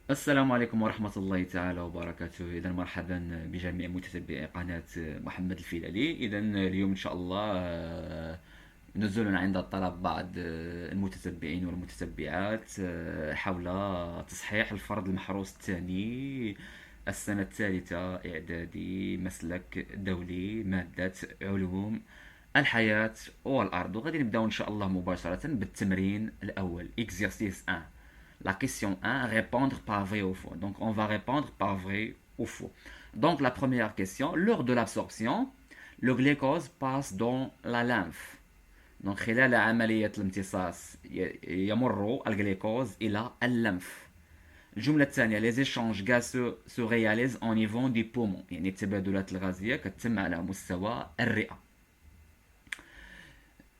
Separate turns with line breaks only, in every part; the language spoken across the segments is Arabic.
السلام عليكم ورحمة الله تعالى وبركاته. إذا مرحبا بجميع متتبعي قناة محمد الفيلالي. إذا اليوم إن شاء الله نزول عند طلب بعض المتتبعين والمتتبعات حول تصحيح الفرض المحروس الثاني، السنة الثالثة إعدادي، مسلك دولي، مادة علوم الحياة والأرض. وغادي نبداو إن شاء الله مباشرة بالتمرين الأول. Exercice 1. La question 1, répondre par vrai ou faux. Donc on va répondre par vrai ou faux. Donc la première question, lors de l'absorption, le glucose passe dans la lymphe. Donc خلال عملية الامتصاص يمر الجليكوز إلى اللمف. الجملة الثانية les échanges gazeux se réalisent au niveau du poumon. يعني التبادلات الغازية كتتم على مستوى الرئة.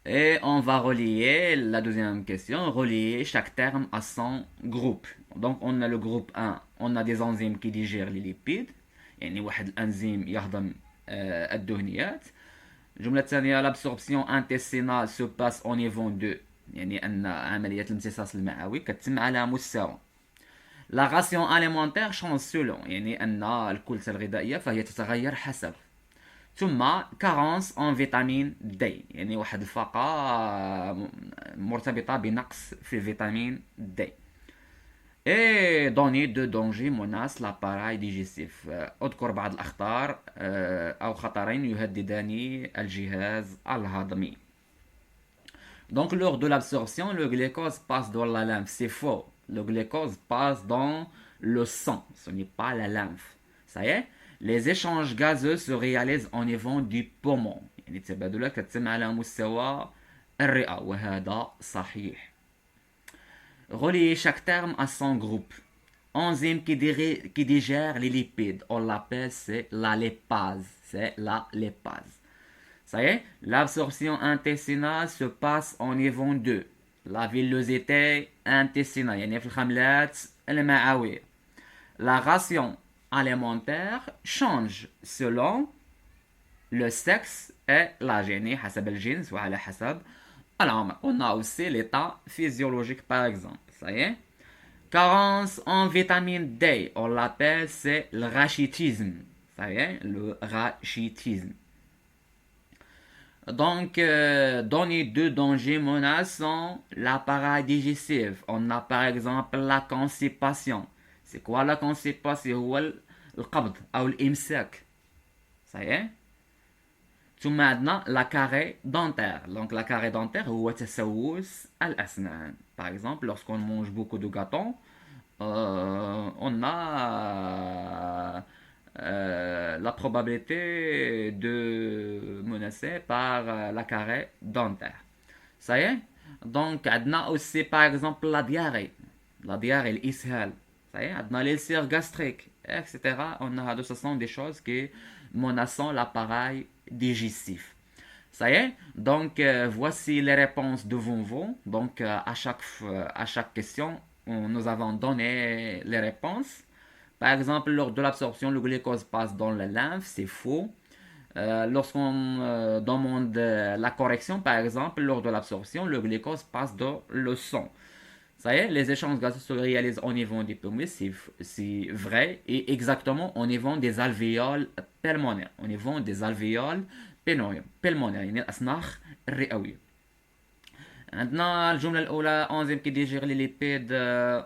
Et on va relier la deuxième question, relier chaque terme à son groupe. Donc on a le groupe 1, on a des enzymes qui digèrent les lipides. يعني واحد الانزيم يهضم الدهنيات. الجملة الثانية l'absorption intestinale se passe au niveau 2. يعني أن عملية الامتصاص المعوي كتتم على مستوى. La ration alimentaire change selon. يعني أن الكلسة الغذائية فهي تتغير حسب. ثم كارونس ان فيتامين دي، يعني واحد الفاقة مرتبطة بنقص في فيتامين دي. اي دوني دو دونجي مناس لاباراي ديجيستيف، اذكر بعض الاخطار او خطرين يهددان الجهاز الهضمي. Donc lors de l'absorption, le glucose passe dans la lymphe. C'est faux. Le glucose passe dans le sang. Ce n'est pas la lymphe. Ça y est. Les échanges gazeux se réalisent au niveau du poumon. يعني التبادلات كتتم على مستوى الرئة وهذا صحيح. Relier chaque terme à son groupe. Enzyme qui digère les lipides. On l'appelle c'est la lipase. C'est la lipase. Ça y est, l'absorption intestinale se passe au niveau 2. La villosité intestinale, يعني في الخملات المعوية. La ration alimentaire change selon le sexe et l'âge، يعني حسب الجنس وعلى حسب العمر. On a aussi l'état physiologique par exemple. Ça y est. Carence en vitamine D, on l'appelle c'est le rachitisme. Ça y est, le rachitisme. Donc, donner deux dangers menaçants l'appareil digestif. On a par exemple la constipation. C'est quoi la constipation؟ هو القبض أو الإمساك. Ça y est. ثم عندنا la carie dentaire. Donc la carie dentaire هو تسوس الأسنان. Par exemple, lorsqu'on mange beaucoup de gâteaux, on a la probabilité de menacer par la carie dentaire. Ça y est. Donc, on a aussi par exemple la diarrhée. La diarrhée, l'ishal. Ça y est. On a l'ulcère gastrique, etc. On a, ce sont des choses qui menacent l'appareil digestif. Ça y est. Donc, voici les réponses devant vous. Donc, à chaque question, nous avons donné les réponses. Par exemple, lors de l'absorption, le glucose passe dans la lymphe, c'est faux. Lorsqu'on demande la correction, par exemple, lors de l'absorption, le glucose passe dans le sang. Ça y est, les échanges gazeux se réalisent au niveau des poumons, c'est vrai, et exactement au niveau des alvéoles pulmonaires. Au niveau des alvéoles pulmonaires, يعني الأسناخ الرئوية. عندنا الجملة الأولى enzyme qui digère les lipides,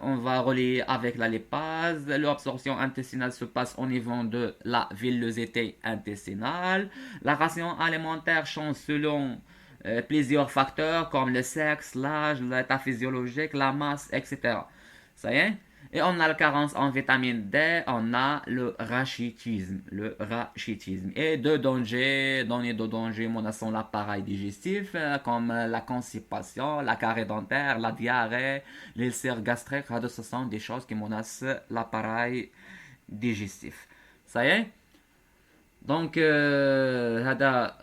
on va relier avec la lipase. L'absorption intestinale se passe au niveau de la villosité intestinale. La ration alimentaire change selon plusieurs facteurs comme le sexe, l'âge, l'état physiologique, la masse, etc. Ça y est. Et on a la carence en vitamine D, on a le rachitisme. Le rachitisme. Et deux dangers, données de dangers menaçant l'appareil digestif, comme la constipation, la carie dentaire, la diarrhée, l'ulcère gastrique, ce sont des choses qui menacent l'appareil digestif. Ça y est. دونك هذا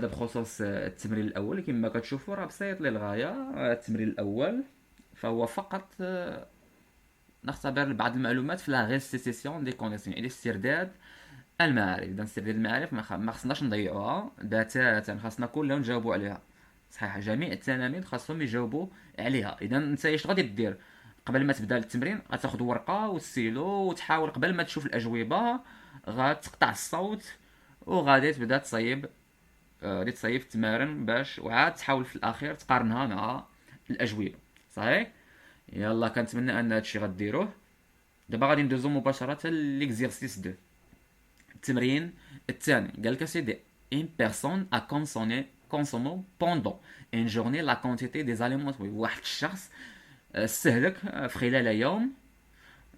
بخصوص التمرين الاول. كما كتشوفوا راه بسيط للغايه. التمرين الاول فهو فقط نختبر بعض المعلومات في لا ريستيسيون دي كونيسيون، يعني استرداد المعارف. اذا استرداد المعارف ما خصناش نضيعوها بتاتا، خاصنا كلنا نجاوبوا عليها. صحيح، جميع التلاميذ خاصهم يجاوبوا عليها. اذا انت ايش غادي دير؟ قبل ما تبدا التمرين غتاخد ورقه والسيلو وتحاول قبل ما تشوف الاجوبه غتقطع الصوت وغادي تبدا تصايب. غادي تصايب التمارين باش وعاد تحاول في الاخير تقارنها مع الاجوبه. صحيح. يلا كنتمنى ان هادشي غديروه. دابا غادي ندوزو مباشره ليكزيرسيس 2. التمرين الثاني قال لك سيدي une personne a consommé pendant une journée la quantité des aliments. واحد الشخص استهلك في خلال يوم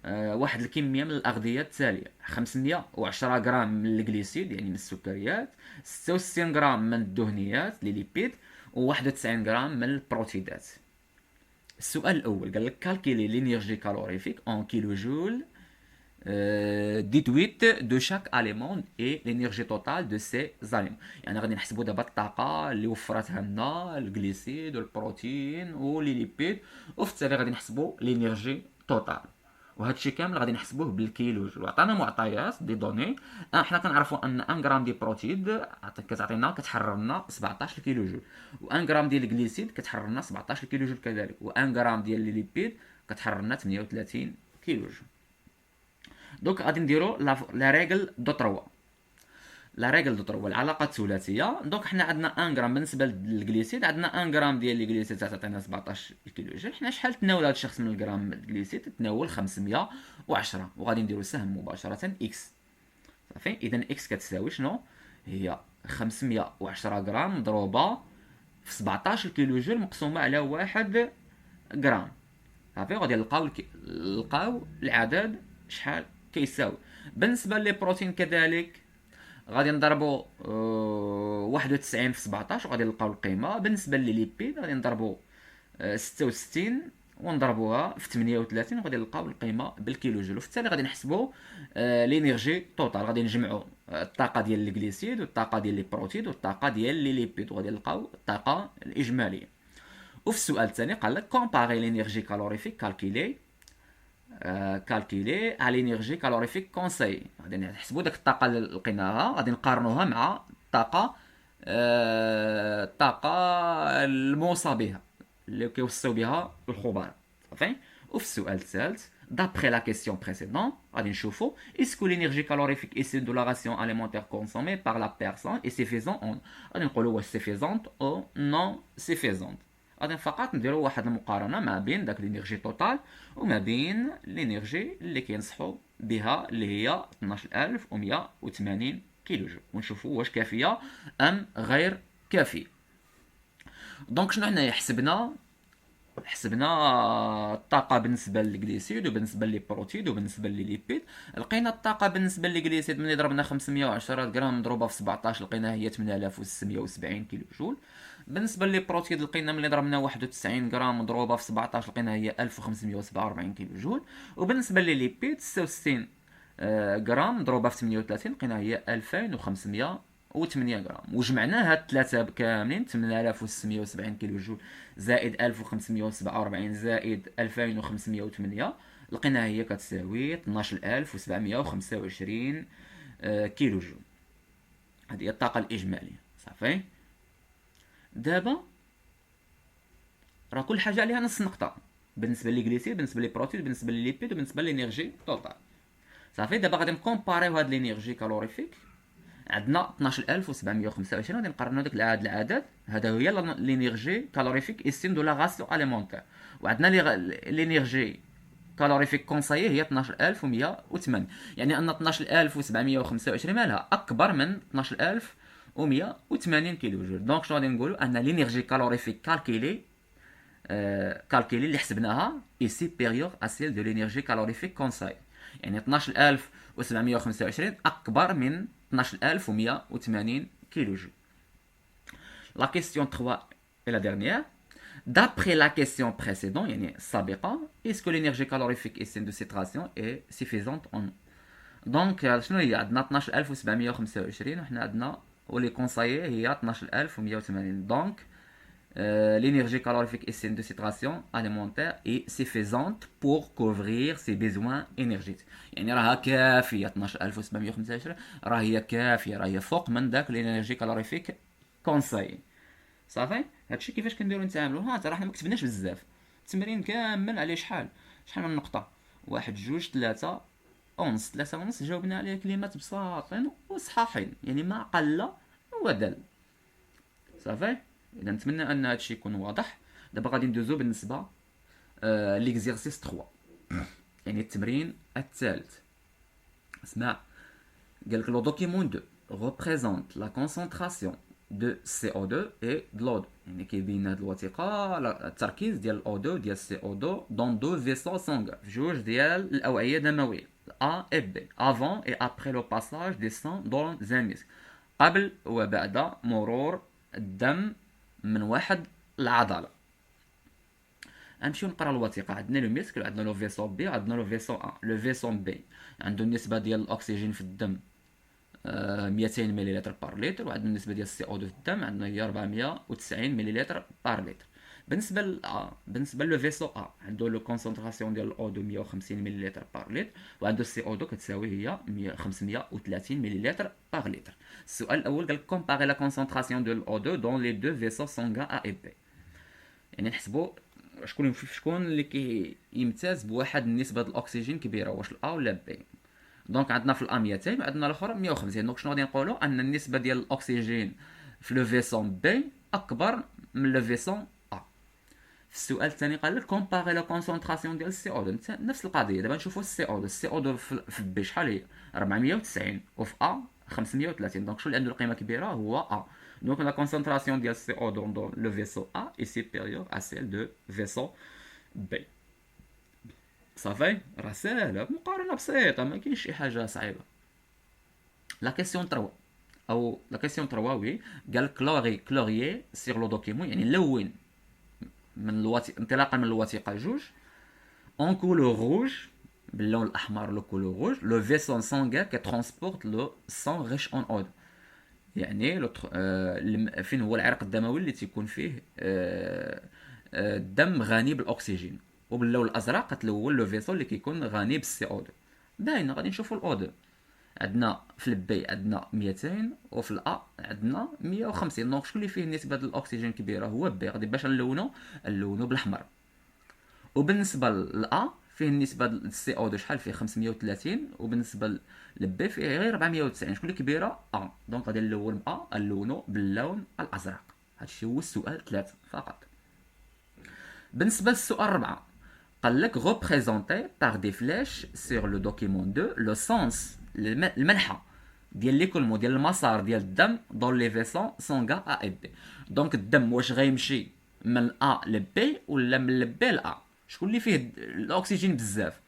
واحد الكميه من الاغذيه التاليه: 510 غرام من الجليسيد يعني من السكريات، 66 غرام من الدهنيات لي ليبيد، و91 غرام من البروتيدات. السؤال الاول قال لك كالكيلي لينيرجي كالوريفيك اون كيلو جول ديدويت دو شاك اليمون اي لينيرجي توتال دو سي زاليمون. يعني غادي نحسبوا دابا الطاقه اللي وفرتها لنا الجليسيد والبروتين ولي ليبيد، وفي التالي غادي نحسبوا لينيرجي توتال. وهذا الشيء كامل غادي نحسبوه بالكيلو جول. عطانا معطيات دي دوني. حنا كنعرفوا ان 1 غرام ديال البروتيد كتحرر لنا 17 كيلو جول، و1 غرام ديال الجليسيد كتحرر لنا 17 كيلو جول كذلك، و1 غرام ديال لي ليبيد كتحرر لنا 38 كيلو جول. دونك غادي نديرو لا ريغل دو 3. لا ريغل دو 3 العلاقه الثلاثيه. دونك حنا عندنا 1 غرام بالنسبه للجليسيد، عندنا 1 غرام ديال الجليسيد تعطينا 17 كيلو جول. حنا شحال تناول هذا الشخص من الغرام الجليسيد؟ تناول 510، وغادي نديرو سهم مباشره اكس. صافي. اذا اكس كتساوي شنو؟ هي 510 غرام مضروبه في 17 كيلو جول مقسومه على 1 غرام. صافي. غادي نلقاو العدد شحال كيساوي. بالنسبه للبروتين كذلك غادي نضربو 91 في 17 وغادي نلقاو القيمه. بالنسبه لليبيد غادي نضربو 66 ونضربوها في 38 وغادي نلقاو القيمه بالكيلو جول. وفي التالي غادي نحسبوا لينيرجي توتال. غادي نجمعوا الطاقه ديال الجليسيد والطاقه ديال البروتين والطاقه ديال لي ليبيد وغادي نلقاو الطاقه الاجماليه. وفي السؤال الثاني قال لك كومباري لينيرجي كالوريفيك كالكيلي كالكيلي على لينيرجي كالوريفيك كونساي. غادي نحسبوا داك الطاقه اللي لقيناها غادي نقارنوها مع الطاقه الموصى بها اللي كيوصيو بها الخبراء. صافي. وفي السؤال الثالث d'après la question précédente غادي نشوفوا est-ce que l'énergie calorifique issue de la ration alimentaire consommée par la personne est suffisante en غادي نقولوا واش suffisante او non suffisante. غادي فقط نديروا واحد المقارنه ما بين داك الانرجي توتال وما بين الانرجي اللي كينصحوا بها اللي هي 12180 كيلو جول، ونشوفوا واش كافيه ام غير كافيه. دونك شنو حنايا حسبنا الطاقه بالنسبه للجليسيد وبالنسبه للبروتين وبالنسبه للليبيد. لقينا الطاقه بالنسبه للجليسيد ملي ضربنا 510 غرام مضروبه في 17 لقيناها هي 8670 كيلو جول. بالنسبه للبروتين لقينا ملي ضربنا 91 غرام مضروبه في 17 لقيناها هي 1547 كيلو جول. وبالنسبه للليبيد 66 غرام مضروبه في 38 لقيناها هي 2508 غرام. وجمعنا هاد الثلاثه كاملين 8670 كيلو جول زائد 1547 زائد 2508 لقيناها هي كتساوي 12725 كيلو جول. هذه هي الطاقه الاجماليه. صافي. دابا راه كل حاجه عليها نص نقطه بالنسبه للجليسيد بالنسبه للبروتين بالنسبه للليبيد وبالنسبه للانرجي توتال. صافي. دابا غادي نكومباريو هاد الانرجي كالوريفيك. عندنا 12725 غادي نقارنوا داك العدد. هذا هي الانرجي كالوريفيك استيم دو لا راسيو اليمونتير. وعندنا الانرجي كالوريفيك كونسايي هي 12108. يعني ان 12725 مالها اكبر من 12180 كيلو جول. دونك شنو غادي نقولوا؟ ان الانرجي كالوريفيك كالكيلي اللي حسبناها اي سوبيريور ا سيل دو الانرجي كالوريفيك كونساي. يعني 12725 اكبر من 12180 كيلو جول. La question 3 est la dernière. D'après la question précédente, يعني السابقة, est-ce que l'énergie calorifique issue de cette ration est suffisante ou non? Donc شنو هي؟ عندنا 12725 وحنا عندنا ولي كونسايي هي 12180. دونك l'énergie calorifique issue de cette ration alimentaire est suffisante pour couvrir ses besoins énergétiques. يعني راها كافية 12725 راه هي كافية، راه هي فوق من داك الانرجي كالوريفيك كونساي. صافي. هادشي كيفاش كنديرو نتعاملوا. ها راه حنا ما كتبناش بزاف، التمرين كامل عليه شحال شحال من نقطه؟ واحد جوج ثلاثة ونص. ثلاثة ونص جاوبنا عليه كلمات بساطين وصحاحين، يعني ما قل ودل. صافي. اذا نتمنى ان هادشي يكون واضح. دابا غادي ندوزو بالنسبه ليكزيرسيس 3، يعني التمرين الثالث. اسمع، قالك لو دوكيمون 2 représente la concentration de CO2 et de l'O2، يعني كيبين هاد الوثيقه التركيز ديال الO2 ديال CO2 dans deux vaisseaux sanguins، في جوج ديال الاوعيه الدمويه A et B avant et après le passage des sang dans un muscle، قبل وبعد مرور الدم من واحد العضله. غنمشيو نقراو الوثيقه. عندنا لو ميسكل، عندنا لو فيسون بي، عندنا لو فيسون ا. لو فيسون بي عنده النسبه ديال الاكسجين في الدم 200 مليلتر بار لتر، وعندنا النسبه ديال السي او 2 في الدم عندنا هي 490 مليلتر بار لتر. بالنسبه للأ، بالنسبه لو فيسون ا عنده لو كونسونطراسيون ديال الاو 2 150 مليلتر بار لتر، وعنده السي او 2 كتساوي هي 530 مليلتر بار لتر. السؤال الاول قال كومباري لا كونسونطراسيون ديال الاو 2 دون لي دو فيسون سانغان ا اي بي، يعني نحسبوا شكون اللي كيمتاز بواحد النسبه د الاكسجين كبيره، واش الا ولا بي. دونك عندنا في الأ 200 وعندنا الاخر 150. دونك شنو غادي نقولوا؟ ان النسبه ديال الاكسجين في لو فيسون بي اكبر من لو فيسون ا. في السؤال الثاني قال لك كومباري لا كونسونطراسيون ديال السي او 2، نفس القضيه. دابا نشوفوا السي او 2، السي او 2 في بي شحال هي؟ 490 وفي ا 530. دونك شنو اللي عنده القيمه كبيره؟ هو ا. Donc la concentration de CO2 dans le vaisseau A est supérieure à celle de vaisseau B. صافي، راه ساهله، مقارنه بسيطه، ما كاينش شي حاجه صعيبه. لا كيسيون 3 او لا كيسيون 3 وي قال كلوريي سيغ لو دوكيمون، يعني لون من انطلاقا من الوثيقه جوج اون كولور روج، باللون الاحمر لو كولور روج، لو فيسون سانغان كي ترونسبورت لو سان ريش اون اود، يعني فين هو العرق الدموي اللي تيكون فيه الدم غني بالاكسجين. وباللون الازرق كتلون لو فيسو اللي كيكون غني بالسي او 2. باينه. غادي نشوفوا الاو 2 عندنا في البي عندنا 200 وفي الا عندنا 150. دونك شكون اللي فيه نسبه الاكسجين كبيره؟ هو بي. غادي باش نلونو بالاحمر. وبالنسبه للأ فيه النسبه السي او 2 شحال فيه؟ 530. وبالنسبه للبي فيه غير 490. شكون اللي كبيره؟ ا. دونك غادي نلون ا، نلونو باللون الازرق. هادشي هو السؤال 3 فقط. بالنسبه للسؤال 4 قال لك représenter par des flèches sur le document 2 le sens المنحى ديال ليكولمون ديال المسار ديال الدم دون لي فيسون سانغان ا اي بي. دونك الدم واش غيمشي من ا لبي ولا من بي لا؟ شكون اللي فيه الاكسجين بزاف؟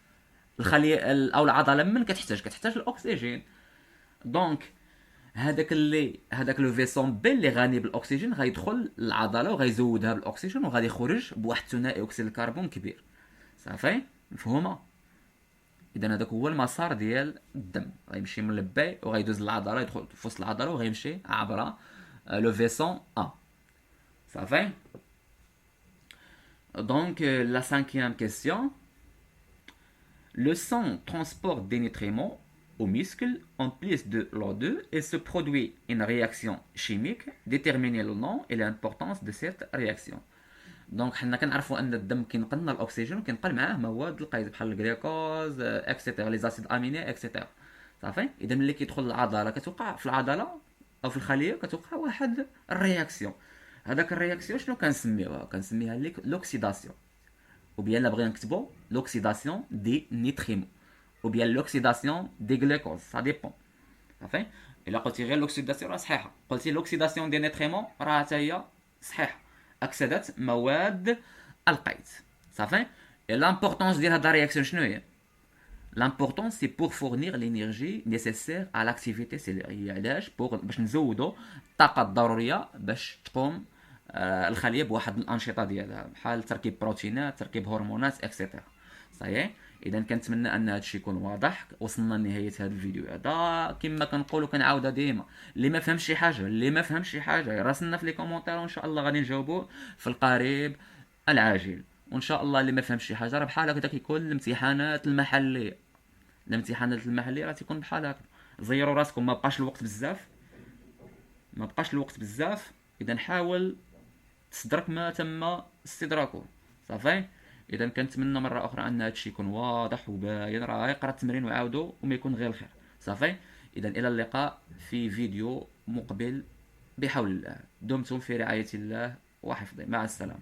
الخليه او العضله من كتحتاج الاكسجين. دونك هذاك لو فيسون بي اللي غني بالاكسجين غيدخل للعضله وغيزودها بالاكسجين وغادي يخرج بواحد ثنائي اكسيد الكربون كبير. صافي، مفهومه؟ اذا هذاك هو المسار ديال الدم، غيمشي من البي وغيدوز للعضله، يدخل في وسط العضله وغيمشي عبر لو فيسون ا. صافي. Donc la cinquième question, le sang transporte des nutriments aux muscles en plus de l'O2 et se produit une réaction chimique. Déterminer le nom et l'importance de cette réaction. دونك حنا كنعرفوا ان الدم كينقل لنا الاكسجين وكينقل معاه مواد القيد بحال الجليكوز اكسيتيرا، لي زاسيد اميني اكسيتيرا. صافي. اذا ملي كيدخل للعضله كتوقع في العضله او في الخليه كتوقع واحد الرياكسيون. هذاك الرياكسيون شنو كنسميوها؟ كنسميها لوكسيداسيون، ou bien la بغينا نكتبوا l'oxydation des nutriments ou bien l'oxydation des glucoses، ça dépend. صافي. الا قلتي غير لوكسيداسيون راه صحيحه، قلتي لوكسيداسيون دي نيتريمون راه حتى هي صحيحه، اكسدت مواد القيد. صافي. l'importance ديال هاد الرياكسيون شنو هي؟ l'importance c'est pour fournir l'énergie nécessaire à l'activité cellulaire. هي علاش؟ باش نزودوا الطاقه الضروريه باش تقوم الخليه بواحد الانشطه ديالها، بحال تركيب بروتينات، تركيب هرمونات اكسيتيرا. صحيح. اذا كنتمنى ان هذا الشيء يكون واضح. وصلنا لنهايه هذا الفيديو هذا. كما كنقولوا كنعاودها ديما، اللي ما فهمش شي حاجه يراسلنا في لي كومونتير وان شاء الله غادي نجاوبوه في القريب العاجل. وان شاء الله اللي ما فهمش شي حاجه راه بحال هكذا كيكون الامتحانات المحليه راه تيكون بحال هكا. زيروا راسكم، ما بقاش الوقت بزاف. اذا حاول تستدرك ما تم استدراكه. صافي. اذا كنتمنى مره اخرى ان هادشي يكون واضح وباين، راه يقرا التمرين وعاودو وما يكون غير الخير. صافي، اذا الى اللقاء في فيديو مقبل بحول الله. دمتم في رعاية الله وحفظه، مع السلامة.